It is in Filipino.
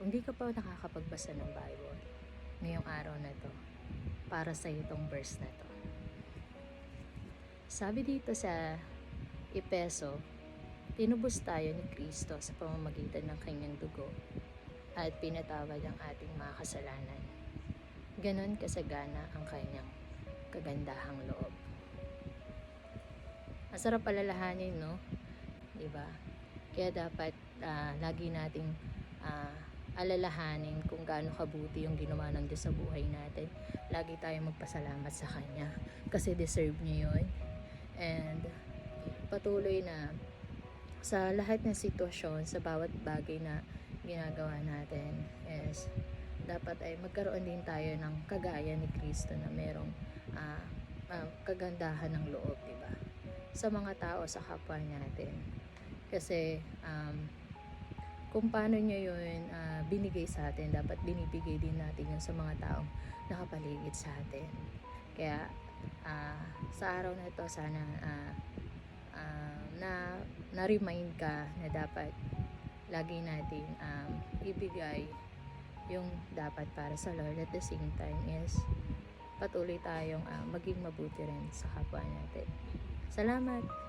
Kung di ka pa nakakapagbasa ng Bible, ngayong araw na to, para sa itong verse na to. Sabi dito sa Epeso, tinubos tayo ni Kristo sa pamamagitan ng kanyang dugo at pinatawad ang ating mga kasalanan. Ganon kasagana ang kanyang kagandahang loob. Masarap alalahanin, no? Diba? Kaya dapat lagi nating alalahanin kung gaano kabuti yung ginawa ng Diyos sa buhay natin. Lagi tayong magpasalamat sa Kanya kasi deserve niya yun. And patuloy na sa lahat ng sitwasyon, sa bawat bagay na ginagawa natin is dapat ay magkaroon din tayo ng kagaya ni Kristo na merong kagandahan ng loob, diba? Sa mga tao, sa kapwa natin. Kasi kung paano niya yun binigay sa atin, dapat binibigay din natin yun sa mga taong nakapaligid sa atin. Kaya sa araw na ito, sana na-remind ka na dapat lagi natin ibigay yung dapat para sa Lord. At the same time is patuloy tayong maging mabuti rin sa kapwa natin. Salamat!